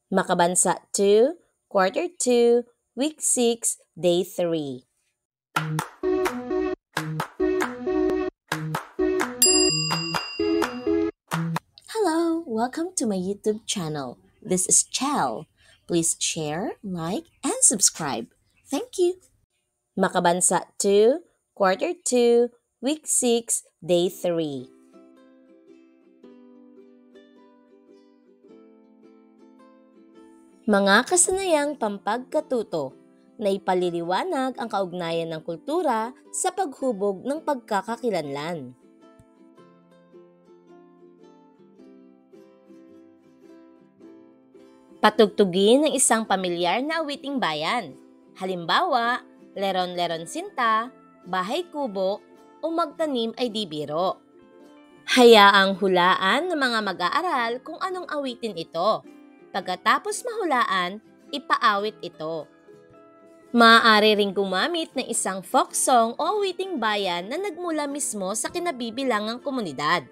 Makabansa 2, Quarter 2, Week 6, Day 3. Hello! Welcome to my YouTube channel. This is Chell. Please share, like, and subscribe. Thank you! Makabansa 2, Quarter 2, Week 6, Day 3. Mga kasanayang pampagkatuto na ipaliliwanag ang kaugnayan ng kultura sa paghubog ng pagkakakilanlan. Patugtugin ng isang pamilyar na awiting bayan. Halimbawa, Leron-Leron Sinta, Bahay Kubo, o Magtanim ay di biro. Hayaang hulaan ng mga mag-aaral kung anong awitin ito. Pagkatapos mahulaan, ipaawit ito. Maaari ring gumamit ng isang folk song o awiting bayan na nagmula mismo sa kinabibilangang komunidad.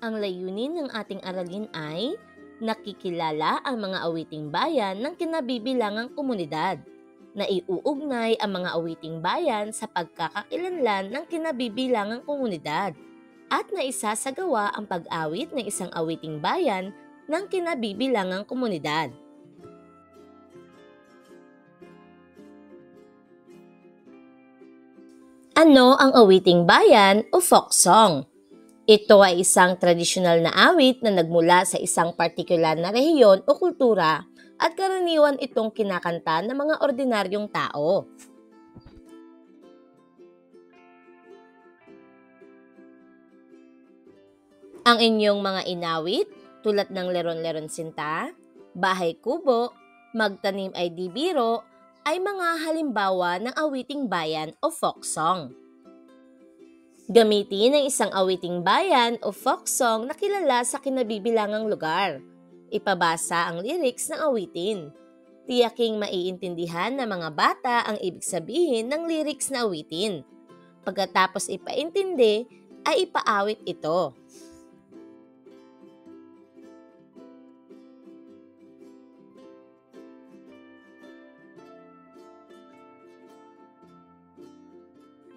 Ang layunin ng ating aralin ay nakikilala ang mga awiting bayan ng kinabibilangang komunidad, naiuugnay ang mga awiting bayan sa pagkakakilanlan ng kinabibilangang komunidad, at naisasagawa ang pag-awit ng isang awiting bayan ng kinabibilangang komunidad. Ano ang awiting bayan o folk song? Ito ay isang tradisyonal na awit na nagmula sa isang partikular na rehiyon o kultura at karaniwan itong kinakanta ng mga ordinaryong tao. Ang inyong mga inawit tulad ng Leron-Leron Sinta, Bahay Kubo, Magtanim ay di biro ay mga halimbawa ng awiting bayan o folk song. Gamitin ang isang awiting bayan o folk song na kilala sa kinabibilangang lugar. Ipabasa ang lyrics ng awitin. Tiyaking maiintindihan ng mga bata ang ibig sabihin ng lyrics na awitin. Pagkatapos ipaintindi, ay ipaawit ito.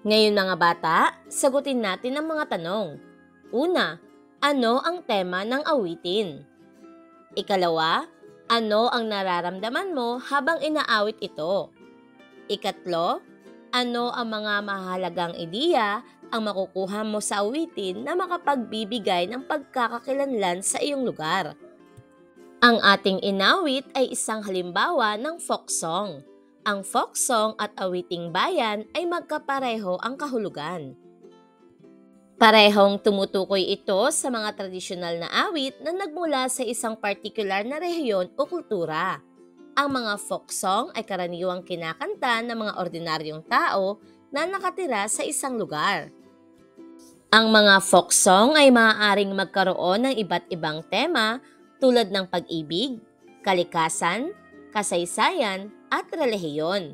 Ngayon mga bata, sagutin natin ang mga tanong. Una, ano ang tema ng awitin? Ikalawa, ano ang nararamdaman mo habang inaawit ito? Ikatlo, ano ang mga mahalagang ideya ang makukuha mo sa awitin na makapagbibigay ng pagkakakilanlan sa iyong lugar? Ang ating inawit ay isang halimbawa ng folk song. Ang folk song at awiting bayan ay magkapareho ang kahulugan. Parehong tumutukoy ito sa mga tradisyonal na awit na nagmula sa isang partikular na rehiyon o kultura. Ang mga folk song ay karaniwang kinakanta ng mga ordinaryong tao na nakatira sa isang lugar. Ang mga folk song ay maaaring magkaroon ng iba't ibang tema tulad ng pag-ibig, kalikasan, kasaysayan, at relihiyon.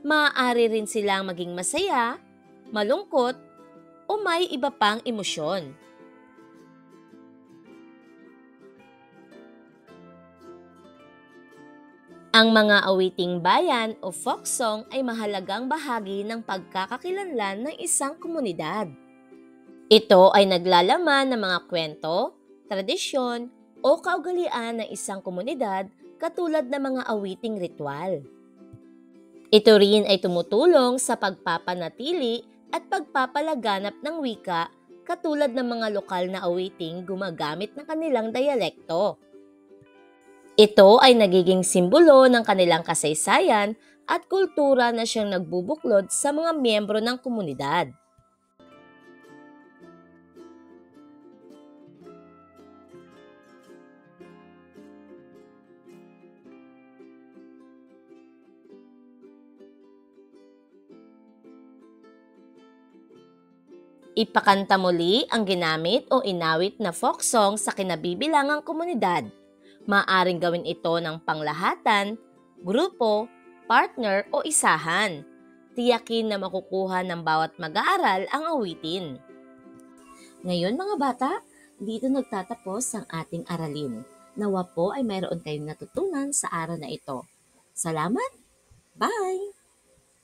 Maaari rin silang maging masaya, malungkot, o may iba pang emosyon. Ang mga awiting bayan o folk song ay mahalagang bahagi ng pagkakakilanlan ng isang komunidad. Ito ay naglalaman ng mga kwento, tradisyon, o kaugalian ng isang komunidad katulad ng mga awiting ritual. Ito rin ay tumutulong sa pagpapanatili at pagpapalaganap ng wika katulad ng mga lokal na awiting gumagamit ng kanilang dialekto. Ito ay nagiging simbolo ng kanilang kasaysayan at kultura na siyang nagbubuklod sa mga miyembro ng komunidad. Ipakanta muli ang ginamit o inawit na folk song sa kinabibilangang komunidad. Maaring gawin ito ng panglahatan, grupo, partner o isahan. Tiyakin na makukuha ng bawat mag-aaral ang awitin. Ngayon mga bata, dito nagtatapos ang ating aralin. Nawa po ay mayroon kayong natutunan sa araw na ito. Salamat! Bye!